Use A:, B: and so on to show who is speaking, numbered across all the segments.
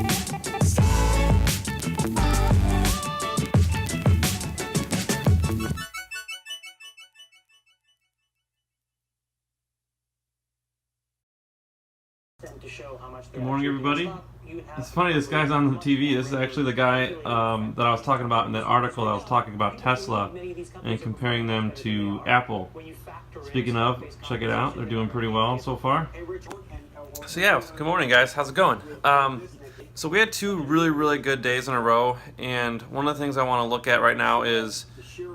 A: Good morning, everybody. It's funny, this guy's on the TV. This is actually the guy that I was talking about in that article that I was talking about Tesla and comparing them to Apple. Speaking of, check it out. They're doing pretty well so far. So yeah, good morning, guys. How's it going? So we had two really good days in a row, and one of the things I want to look at right now is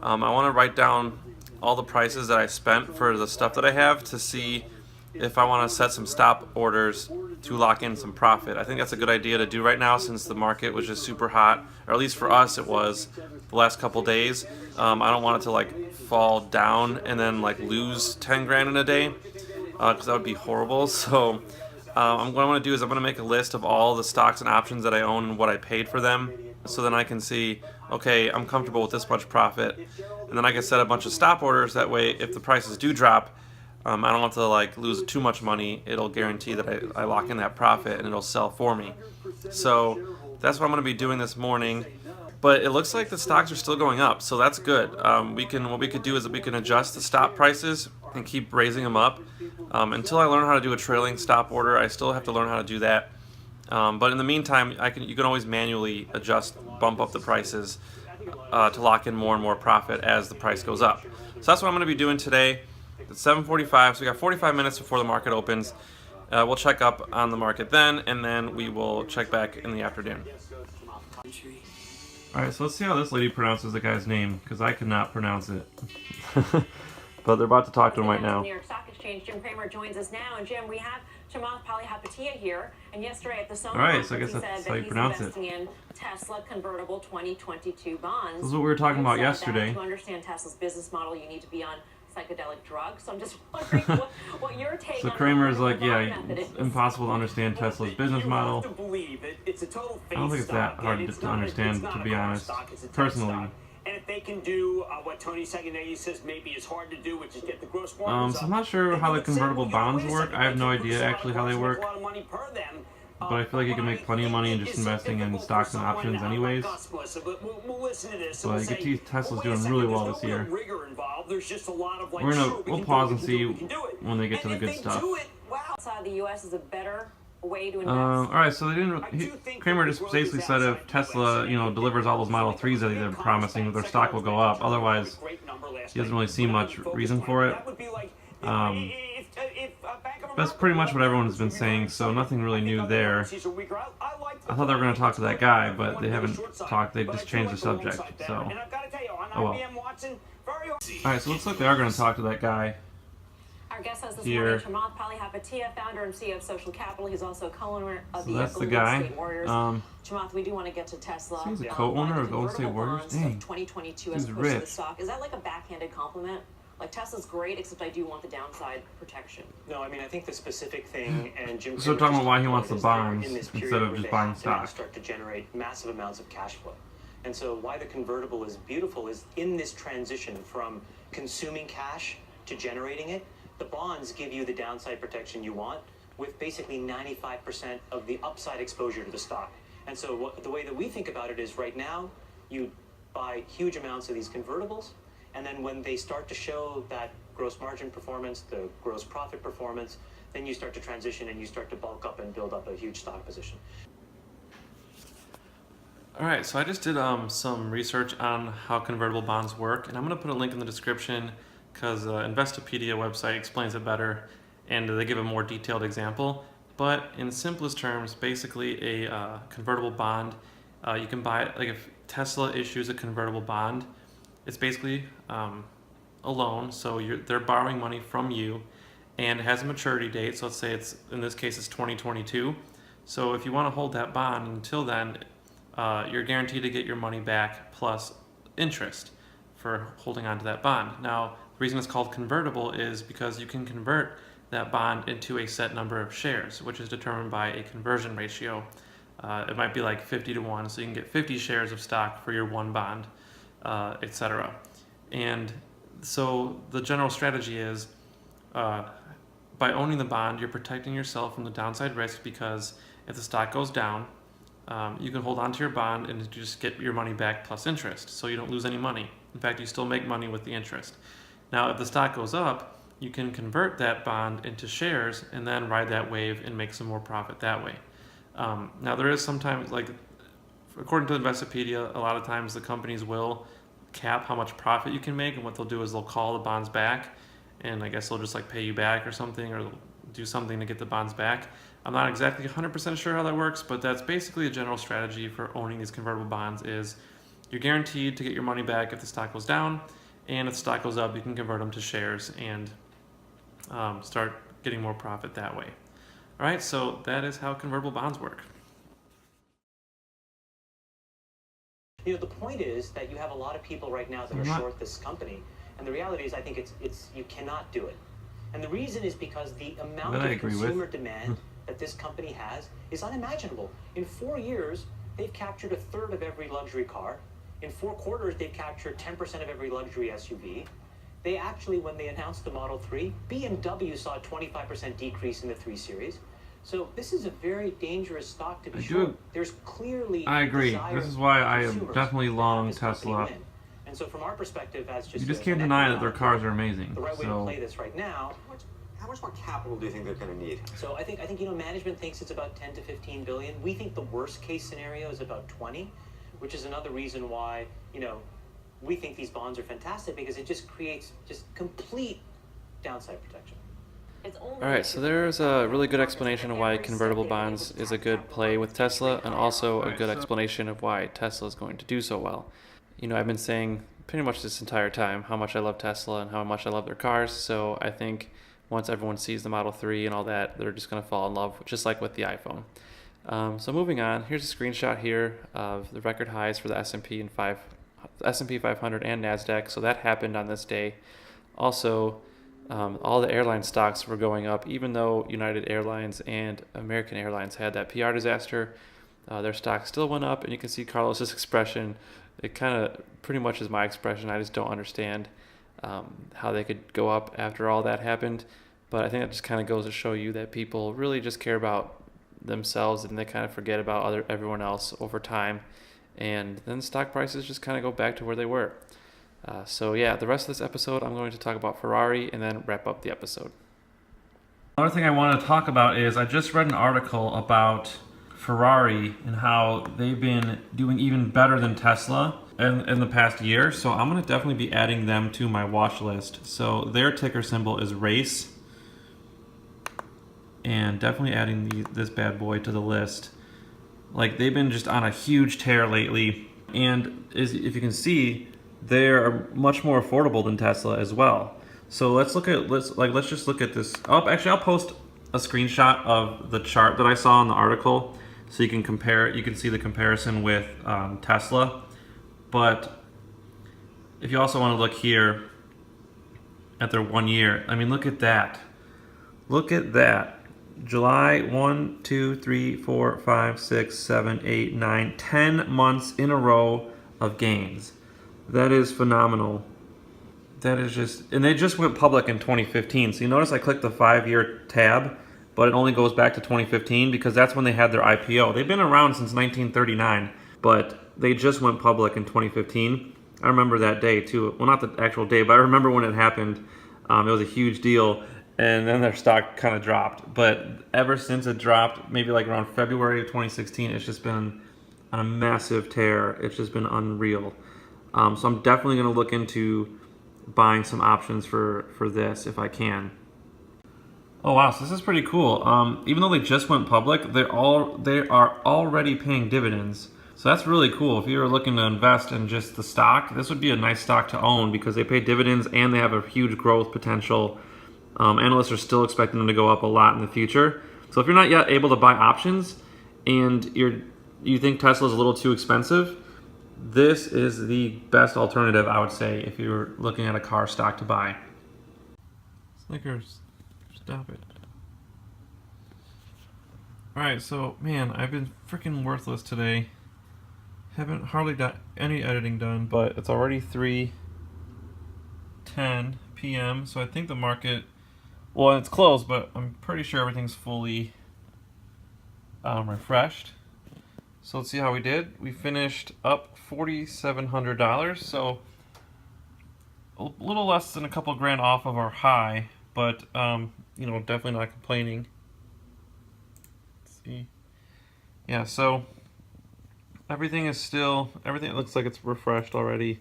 A: I want to write down all the prices that I spent for the stuff that I have to see if I want to set some stop orders to lock in some profit. I think that's a good idea to do right now since the market was just super hot, or at least for us it was the last couple days. I don't want it to like fall down and then like lose 10 grand in a day, because that would be horrible. So what I'm going to do is I'm going to make a list of all the stocks and options that I own and what I paid for them, so then I can see, okay, I'm comfortable with this much profit, and then I can set a bunch of stop orders. That way if the prices do drop, I don't have to like lose too much money. It'll guarantee that I lock in that profit and it'll sell for me. So that's what I'm going to be doing this morning. But it looks like the stocks are still going up, so that's good. What we could do is that we can adjust the stop prices and keep raising them up. Until I learn how to do a trailing stop order, I still have to learn how to do that. But in the meantime, you can always manually bump up the prices to lock in more and more profit as the price goes up. So that's what I'm going to be doing today. It's 7:45, so we got 45 minutes before the market opens. We'll check up on the market then, and then we will check back in the afternoon. Alright, so let's see how this lady pronounces the guy's name, because I cannot pronounce it. But they're about to talk to him right now.
B: New York Stock Exchange, Jim Cramer joins us now. And Jim, we have Chamath Palihapitiya here, and yesterday at the Sony
A: Alright, so I
B: conference,
A: guess
B: he
A: that's
B: said
A: how you
B: that
A: pronounce
B: he's
A: it.
B: investing in Tesla convertible 2022 bonds.
A: This is what we were talking about yesterday.
B: To understand Tesla's business model, you need to be on psychedelic drugs. So I'm just wondering what your take
A: So
B: on
A: Kramer's like,
B: the
A: yeah,
B: method
A: it's
B: is.
A: impossible to understand Tesla's business model. I don't think it's that hard to understand, to be honest, personally.
C: And if they can do what Tony Saganelli says maybe is hard to do, which is get the gross margins
A: So I'm not sure how the convertible bonds work. I have no idea actually how they work. But I feel like you can make plenty of money in just investing in stocks and options anyways. But you can see Tesla's doing really well this year. We'll pause and see when they get to the good stuff.
B: Outside the U.S. is a better way to invest.
A: Alright, so Kramer just basically said if Tesla, delivers all those Model 3s that they're promising, their stock will go up. Otherwise, he doesn't really see much reason for it. That's pretty much what everyone's been saying, so nothing really new there. I thought they were going to talk to that guy, but they haven't talked. They just changed the subject, so oh well. Alright, so it looks like they are going to talk to that guy.
B: Our guest has this morning Chamath Palihapitiya, founder and CEO of Social Capital. He's also co-owner of the Golden State Warriors. Chamath, we do want to get to Tesla.
A: He's a co-owner of Golden State Warriors? Dang.
B: 2022 as opposed to the stock. Is that like a backhanded compliment? Like, Tesla's great, except I do want the downside protection.
C: No, I mean, I think the specific thing, and Jim.
A: So we're talking about why he wants the bonds instead of just buying stock.
C: Start to generate massive amounts of cash flow, and so why the convertible is beautiful is in this transition from consuming cash to generating it. The bonds give you the downside protection you want, with basically 95% of the upside exposure to the stock. And so the way that we think about it is right now, you buy huge amounts of these convertibles. And then when they start to show that gross margin performance, the gross profit performance, then you start to transition and you start to bulk up and build up a huge stock position.
A: Alright, so I just did some research on how convertible bonds work, and I'm going to put a link in the description because Investopedia website explains it better and they give a more detailed example. But in simplest terms, basically a convertible bond, you can buy it, like if Tesla issues a convertible bond, it's basically a loan, so they're borrowing money from you, and it has a maturity date. So let's say in this case it's 2022. So if you want to hold that bond until then, you're guaranteed to get your money back plus interest for holding on to that bond. Now, the reason it's called convertible is because you can convert that bond into a set number of shares, which is determined by a conversion ratio. It might be like 50 to 1, so you can get 50 shares of stock for your one bond. Etc. And so the general strategy is by owning the bond, you're protecting yourself from the downside risk, because if the stock goes down, you can hold on to your bond and just get your money back plus interest, so you don't lose any money. In fact, you still make money with the interest. Now, if the stock goes up, you can convert that bond into shares and then ride that wave and make some more profit that way. Now, there is sometimes, like, according to Investopedia, a lot of times the companies will cap how much profit you can make, and what they'll do is they'll call the bonds back, and I guess they'll just like pay you back or something, or do something to get the bonds back. I'm not exactly 100% sure how that works, but that's basically a general strategy for owning these convertible bonds. Is you're guaranteed to get your money back if the stock goes down, and if the stock goes up, you can convert them to shares and start getting more profit that way. All right, so that is how convertible bonds work.
C: You know, the point is that you have a lot of people right now that are short this company, and the reality is I think it's you cannot do it. And the reason is because the amount of consumer demand that this company has is unimaginable. In 4 years, they've captured 1/3 of every luxury car. In 4 quarters, they've captured 10% of every luxury SUV. They actually, when they announced the Model 3, BMW saw a 25% decrease in the 3 Series. So this is a very dangerous stock to be short. There's clearly
A: I agree. This is why I am definitely long Tesla.
C: And so from our perspective, as
A: you just can't deny that their cars are amazing.
C: The right way to play this right now.
D: How much more capital do you think they're going to need?
C: So I think you know, management thinks it's about 10 to 15 billion. We think the worst case scenario is about 20, which is another reason why, you know, we think these bonds are fantastic, because it just creates just complete downside protection.
E: Alright, so there's a really good explanation of why convertible bonds is a good play with Tesla, and also a good explanation of why Tesla is going to do so well. You know, I've been saying pretty much this entire time how much I love Tesla and how much I love their cars, so I think once everyone sees the Model 3 and all that, they're just going to fall in love, just like with the iPhone. So moving on, here's a screenshot here of the record highs for the S&P 500 and NASDAQ, so that happened on this day. Also, all the airline stocks were going up, even though United Airlines and American Airlines had that PR disaster. Their stock still went up, and you can see Carlos's expression. It kind of pretty much is my expression. I just don't understand how they could go up after all that happened. But I think that just kind of goes to show you that people really just care about themselves, and they kind of forget about everyone else over time. And then stock prices just kind of go back to where they were. So yeah, the rest of this episode, I'm going to talk about Ferrari and then wrap up the episode.
A: Another thing I want to talk about is I just read an article about Ferrari and how they've been doing even better than Tesla in the past year. So I'm going to definitely be adding them to my watch list. So their ticker symbol is RACE. And definitely adding this bad boy to the list. Like, they've been just on a huge tear lately. And if you can see, they're much more affordable than Tesla as well. So let's just look at this. Actually, I'll post a screenshot of the chart that I saw in the article, so you can compare. You can see the comparison with Tesla. But if you also want to look here at their 1 year, I mean, look at that. Look at that. July 1, 2, 3, 4, 5, 6, 7, 8, 9, 10 months in a row of gains. That is phenomenal. That is just, and they just went public in 2015. So you notice I clicked the 5-year tab, but it only goes back to 2015 because that's when they had their IPO. They've been around since 1939, but they just went public in 2015. I remember that day too. Well, not the actual day, but I remember when it happened. It was a huge deal, and then their stock kind of dropped. But ever since it dropped, maybe like around February of 2016, it's just been on a massive tear. It's just been unreal. So I'm definitely going to look into buying some options for this if I can. Oh wow, so this is pretty cool. Even though they just went public, they are already paying dividends. So that's really cool. If you were looking to invest in just the stock, this would be a nice stock to own because they pay dividends and they have a huge growth potential. Analysts are still expecting them to go up a lot in the future. So if you're not yet able to buy options and you think Tesla's a little too expensive, this is the best alternative, I would say, if you're looking at a car stock to buy. Snickers, stop it. Alright, so, man, I've been freaking worthless today. Haven't hardly got any editing done, but it's already 3:10 p.m., so I think the market, well, it's closed, but I'm pretty sure everything's fully refreshed. So let's see how we did. We finished up $4,700, so a little less than a couple grand off of our high, but you know, definitely not complaining. Let's see. Yeah, so everything looks like it's refreshed already.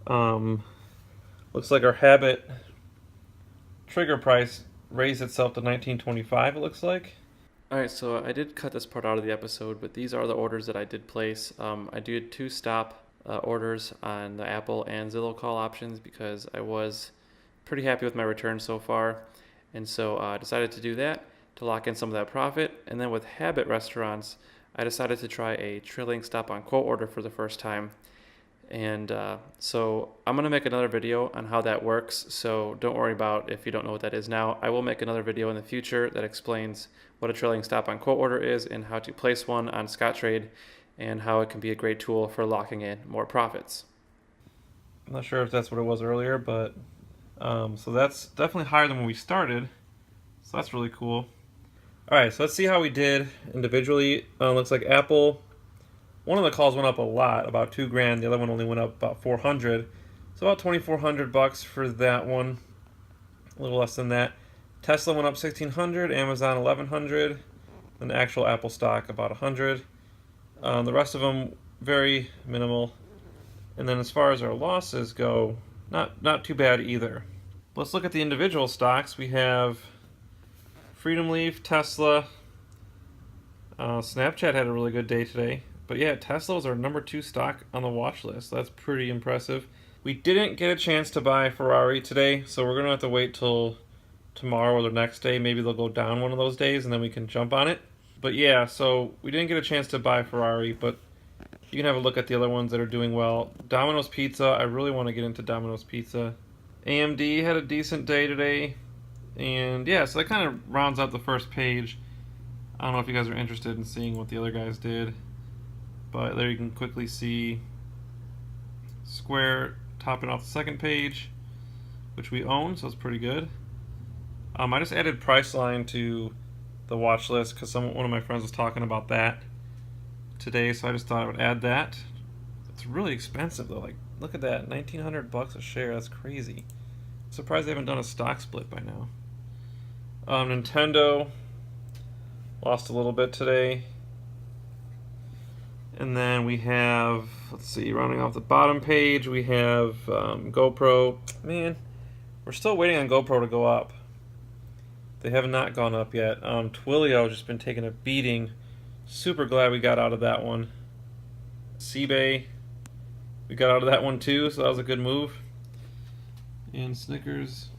A: Looks like our habit trigger price raised itself to $19.25, it looks like.
E: Alright, so I did cut this part out of the episode, but these are the orders that I did place. I did 2 stop orders on the Apple and Zillow call options because I was pretty happy with my return so far. And so I decided to do that to lock in some of that profit. And then with Habit restaurants, I decided to try a trailing stop on quote order for the first time. And so I'm going to make another video on how that works, so don't worry about if you don't know what that is now. I will make another video in the future that explains what a trailing stop on quote order is and how to place one on Scottrade and how it can be a great tool for locking in more profits.
A: I'm not sure if that's what it was earlier, but so that's definitely higher than when we started, so that's really cool. Alright, so let's see how we did individually. Looks like Apple, one of the calls went up a lot, about 2 grand. The other one only went up about 400. So about 2,400 bucks for that one. A little less than that. Tesla went up 1,600, Amazon 1,100, and the actual Apple stock about 100. The rest of them very minimal. And then as far as our losses go, not too bad either. Let's look at the individual stocks. We have Freedom Leaf, Tesla, Snapchat had a really good day today. But yeah, Tesla was our number 2 stock on the watch list. That's pretty impressive. We didn't get a chance to buy Ferrari today, so we're going to have to wait till tomorrow or the next day. Maybe they'll go down one of those days and then we can jump on it. But yeah, so we didn't get a chance to buy Ferrari, but you can have a look at the other ones that are doing well. Domino's Pizza, I really want to get into Domino's Pizza. AMD had a decent day today. And yeah, so that kind of rounds out the first page. I don't know if you guys are interested in seeing what the other guys did. But there you can quickly see Square topping off the second page, which we own, so it's pretty good. I just added Priceline to the watch list because one of my friends was talking about that today, so I just thought I would add that. It's really expensive though. Like, look at that, 1,900 bucks a share. That's crazy. I'm surprised they haven't done a stock split by now. Nintendo lost a little bit today. And then we have, let's see, rounding off the bottom page, we have GoPro. Man, we're still waiting on GoPro to go up. They have not gone up yet. Twilio has just been taking a beating. Super glad we got out of that one. Seabay, we got out of that one too, so that was a good move. And Snickers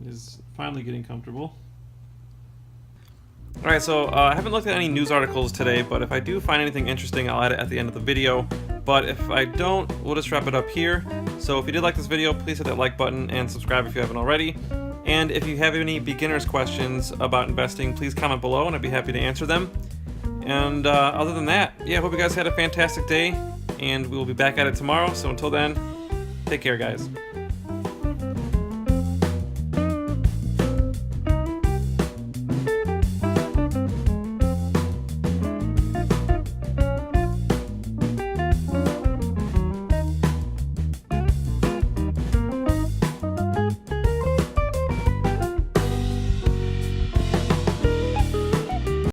A: is finally getting comfortable. Alright, so I haven't looked at any news articles today, but if I do find anything interesting, I'll add it at the end of the video. But if I don't, we'll just wrap it up here. So if you did like this video, please hit that like button and subscribe if you haven't already. And if you have any beginner's questions about investing, please comment below and I'd be happy to answer them. And other than that, yeah, I hope you guys had a fantastic day, and we will be back at it tomorrow. So until then, take care, guys.